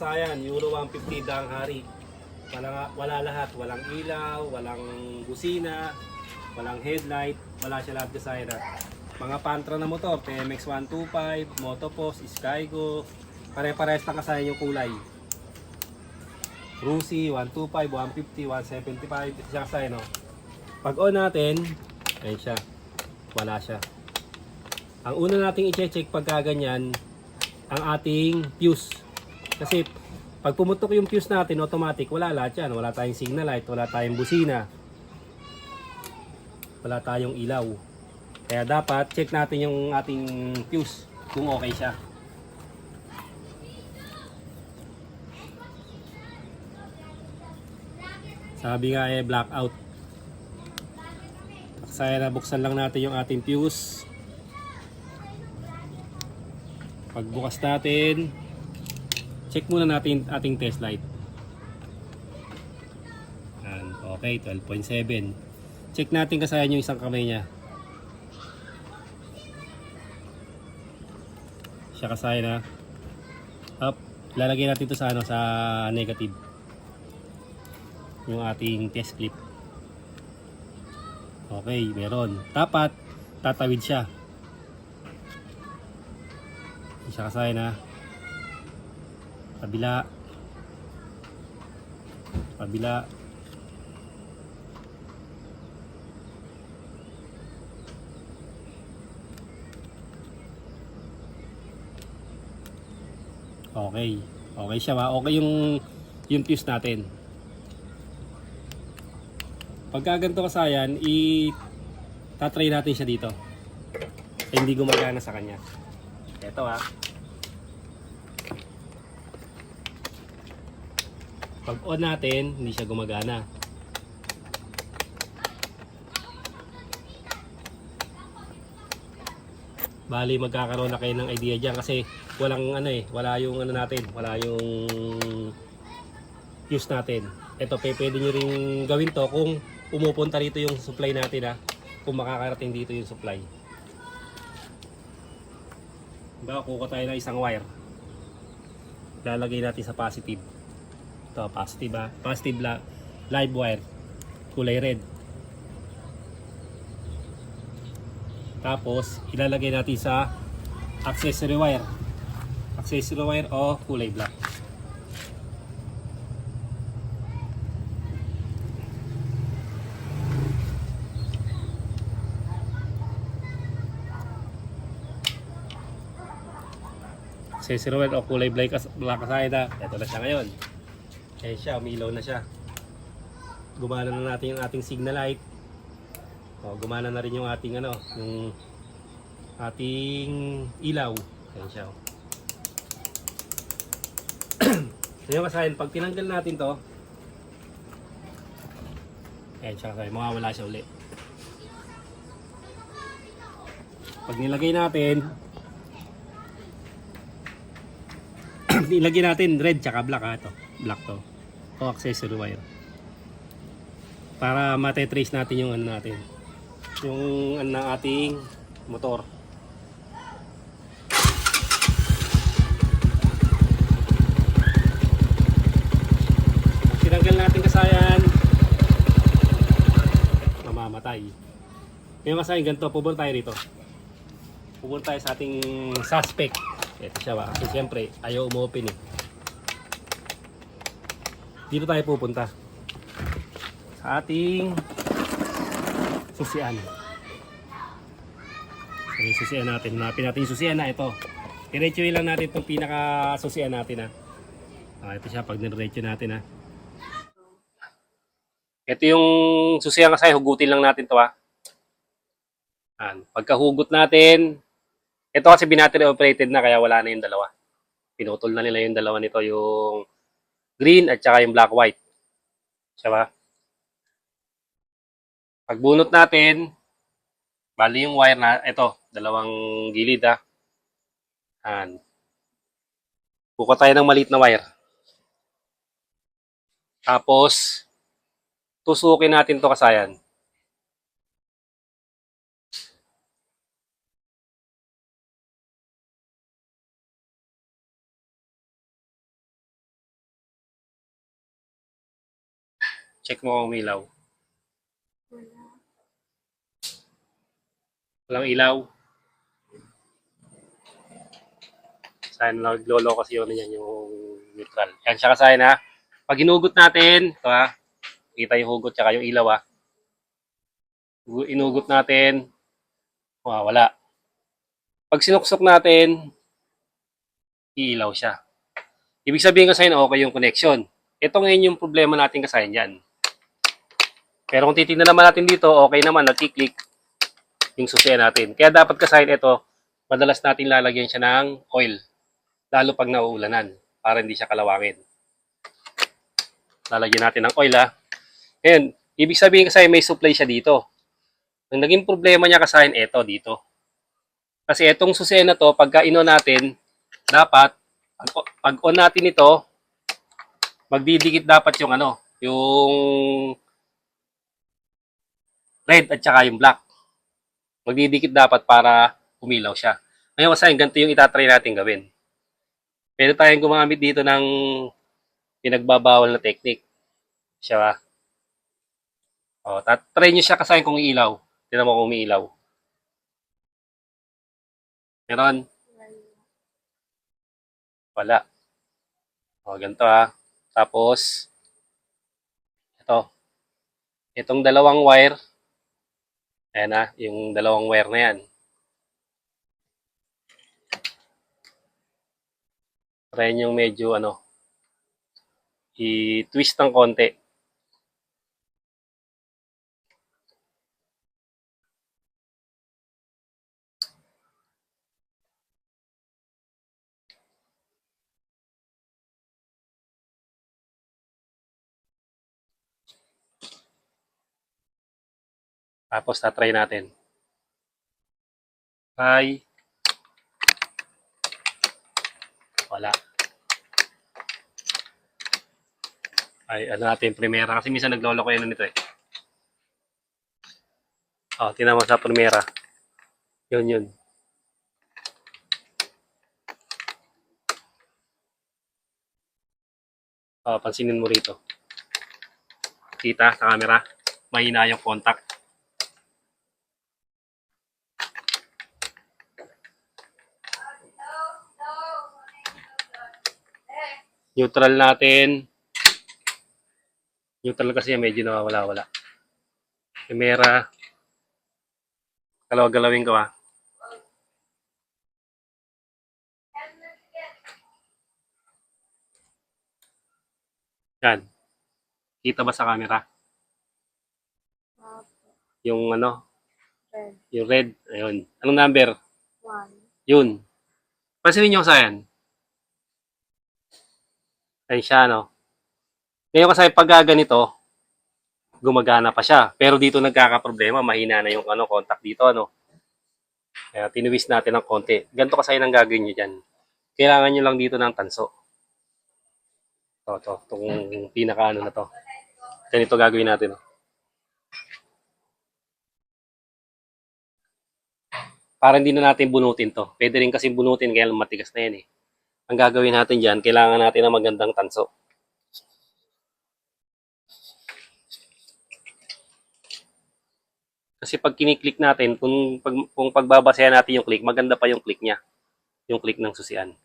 kasayan, Euro 150 daang hari. Wala lahat, walang ilaw, walang busina, walang headlight, wala siya lahat kasayan. Mga pantra na motor, TMX 125, Motopost, Skygo, pare-parehas lang kasayan yung kulay. Rusi, 125, 150, 175, ito siya kasayan, no? Pag on natin, ayun siya, wala siya. Ang una nating i-check pagka ganyan, ang ating fuse. Kasi pag pumutok yung fuse natin, automatic, wala lahat yan. Wala tayong signal light, wala tayong busina, wala tayong ilaw. Kaya dapat check natin yung ating fuse kung okay siya. Sabi nga blackout. Kaya nabuksan lang natin yung ating fuse. Pagbukas natin, check muna natin ating test light. Okay, 12.7. Check natin kasayan yung isang kamay niya. Siya kasayan na. Up, lalagay natin ito sa sa negative. Yung ating test clip. Okay, meron. Dapat tatawid siya. Siya kasayan na. Kabila. Kabila. Okay. Okay siya ba? Okay yung fuse natin. Pagka ganito kasayan, tatry natin siya dito. Hindi gumagana sa kanya. Ito Pag on natin, hindi siya gumagana. Bali magkakaroon na kayo ng idea diyan kasi walang wala yung natin, wala yung fuse natin. Ito pwede niyo ring gawin to kung pumupunta dito yung supply natin kung makakarating dito yung supply. Kukuha tayo ng isang wire. Lalagay natin sa positive. Ito positive positive live wire. Kulay red. Tapos ilalagay natin sa accessory wire. Accessory wire o kulay black. Accessory wire o kulay black kasaya na. Ito na siya ngayon. Ayan siya, umilaw na siya. Gumana na natin yung ating signal light. Gumana na rin yung ating yung ating ilaw. Ayan siya. So yung kasayan, pag tinanggal natin to, ayan siya kasayan, mawawala siya uli. Pag nilagay natin, ilagay natin red tsaka black ito. Black to. O accessory wire. Para mate-trace natin yung natin. Yung ng ating motor. Tinanggal natin kasayan, mamamatay. Yung kasayan ganito, pupunta tayo rito. Pupunta tayo sa ating suspect. Ito siya ba? Kasi siyempre, ayaw umopen Dito tayo pupunta. Sa ating susian. So, yung susian natin. Hanapin natin yung susian na ito. Diretsuhin lang natin itong pinaka susian natin ito siya pag niretso natin Ito yung susian kasi hugutin lang natin to Pagkahugot natin, ito kasi binattery operated na kaya wala na yung dalawa. Pinutol na nila yung dalawa nito, yung green at saka yung black white. Siya ba? Pagbunot natin, bali yung wire na, ito, dalawang gilid Buka tayo ng maliit na wire. Tapos, tusukin natin to kasayan. Check mo kung umilaw. Walang ilaw. Sayang naglolo kasi yun yan yung neutral. Yan siya kasaya na. Pag inugot natin, ito ha, kita yung hugot tsaka yung ilaw ha. Inugot natin, wala. Pag sinuksok natin, iilaw siya. Ibig sabihin kasi na okay yung connection. Ito ngayon yung problema natin kasi dyan. Pero kung titignan naman natin dito, okay naman, nagkiklik yung susiyan natin. Kaya dapat kasi ito, madalas natin lalagyan siya ng oil. Lalo pag nauulanan, para hindi siya kalawangin. Lalagyan natin ng oil ha. Ngayon, ibig sabihin kasi may supply siya dito. Ang naging problema niya kasi ito dito. Kasi itong susiyan na to, pagka ino natin, dapat, pag on natin ito, magdidikit dapat yung yung red at saka yung black. Magdidikit dapat para umilaw siya. Ngayon kasi ganito yung itatry natin gawin. Pwede tayong gumamit dito ng pinagbabawal na technique. Siya ba? O, try nyo siya kasi kung iilaw. Tignan mo kung umiilaw. Meron? Wala. O, ganito ha. Tapos, ito. Itong dalawang wire. Ayan ha, yung dalawang wire na yan. Try nyo medyo i-twist ng konti. Tapos, tatry natin. Try. Wala. Ay, natin, primera. Kasi minsan naglolo ko yan nito eh. O, tinan mo sa primera. Yun. O, pansinin mo rito. Kita sa camera. Mahina yung contact. Neutral natin. Neutral kasi medyo nawawala-wala. Camera. Galaw-galawin ko ha. Yan. Kita ba sa camera? Yung Red. yung red. Ayun. Anong number? 1. Yun. Pansinin nyo sa yan. Ayun siya, Ngayon kasi pag ganito, gumagana pa siya. Pero dito nagkakaproblema, mahina na yung contact dito, Kaya tinuwis natin ng konti. Ganito kasi ang gagawin nyo dyan. Kailangan nyo lang dito ng tanso. Itong pinaka na to. Ganito gagawin natin. Para hindi na natin bunutin to. Pwede rin kasi bunutin kaya matigas na yan eh. Ang gagawin natin dyan, kailangan natin ng magandang tanso. Kasi pag kiniklik natin, kung pagbabasehan natin yung click, maganda pa yung click niya. Yung click ng susian.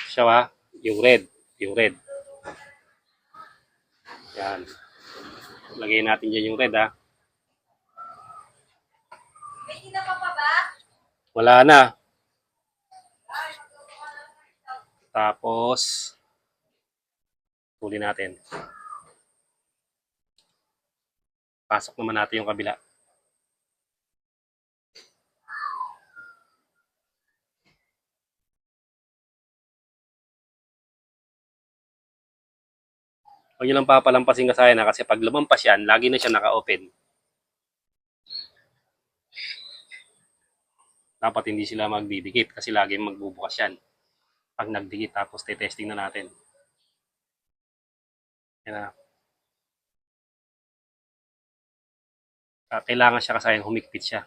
Siya ba? Yung red. Yung red. Yan. Lagay natin dyan yung red ha. May tinapa pa ba? Wala na. Tapos, tuloy natin. Pasok naman natin yung kabila. Huwag nyo lang papalampasin kasaya na kasi pag lumampas yan, lagi na siya naka-open. Dapat hindi sila magdidikit kasi lagi magbubukas yan. Pag nagdikit tapos testing na natin. Yan na. Kailangan siya kasayan, humigpit siya.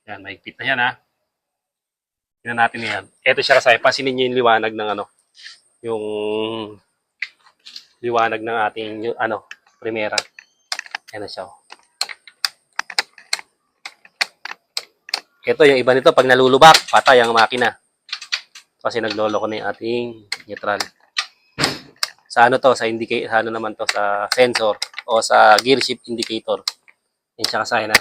Yan, mahigpit na yan ha. Tingnan natin yan. Ito siya kasayan. Pansinin niyo yung liwanag ng ano. Yung liwanag ng ating ano, primera. Yan na siya. Oh. Ito, yung iba nito, pag nalulubak, patay ang makina. Kasi nagloloko na yung ating neutral. Sa ano to, sa indicator, sa ano naman to, sa sensor o sa gear shift indicator. Yan siya kasayan na.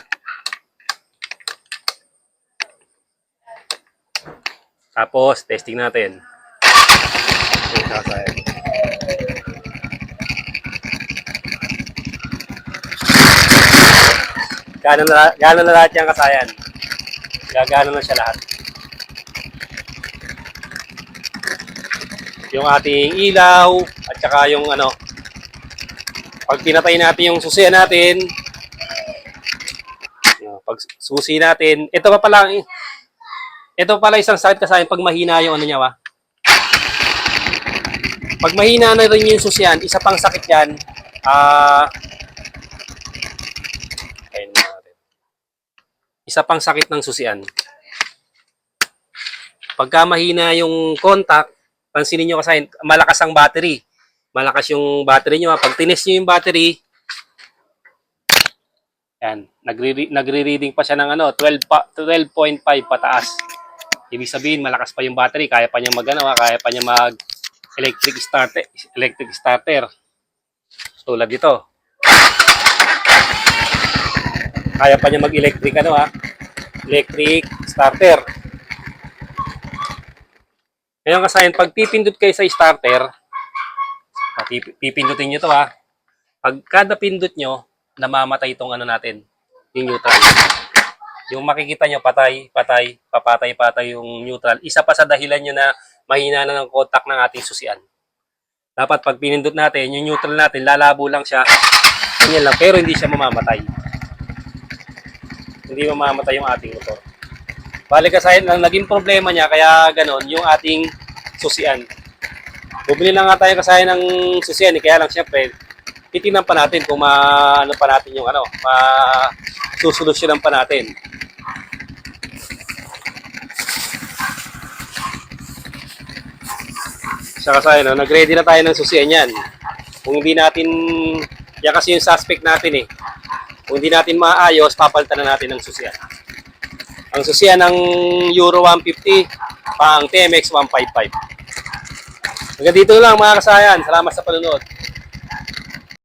Tapos, testing natin. Yan siya kasayan. Gano'n na lahat yung kasayan. Gagano na siya lahat. Yung ating ilaw at saka yung ano, pag pinatay natin yung susian natin, pag susi natin, ito pala isang sakit kasayan pag mahina yung ano niya ba. Pag mahina na rin yung susian, isa pang sakit yan, isa pang sakit ng susian. Pagka mahina yung contact, pansinin nyo kasi malakas ang battery. Malakas yung battery nyo. Pag tinest nyo yung battery, yan, nagre-reading pa siya ng ano, 12.5 pataas. Ibig sabihin, malakas pa yung battery. Kaya pa niya kaya pa niya mag electric starter. Tulad dito. Kaya pa niya mag-electric electric starter. Ngayon kasayan, pag pipindot kayo sa starter, pipindutin nyo to Pag kada pindot nyo, namamatay itong ano natin, yung neutral. Yung makikita nyo, papatay yung neutral. Isa pa sa dahilan nyo na mahina na ng contact ng ating susian. Dapat pag pinindot natin, yung neutral natin, lalabo lang siya, ganyan lang, pero hindi siya mamamatay. Hindi mamamatay yung ating motor. Balik kasayan, ang naging problema niya, kaya ganon, yung ating susian. Bumili lang nga tayo kasayan ng susian, kaya lang syempre, titingnan pa natin kung ano pa natin yung susolusyonan pa natin. Siya kasayan, nag-ready na tayo ng susian yan. Kung hindi natin, yan kasi yung suspect natin Kung hindi natin maayos, papalitan na natin ng susian. Ang susian ng Euro 150, pang TMX 155. Hanggang dito lang mga kasayan. Salamat sa panonood.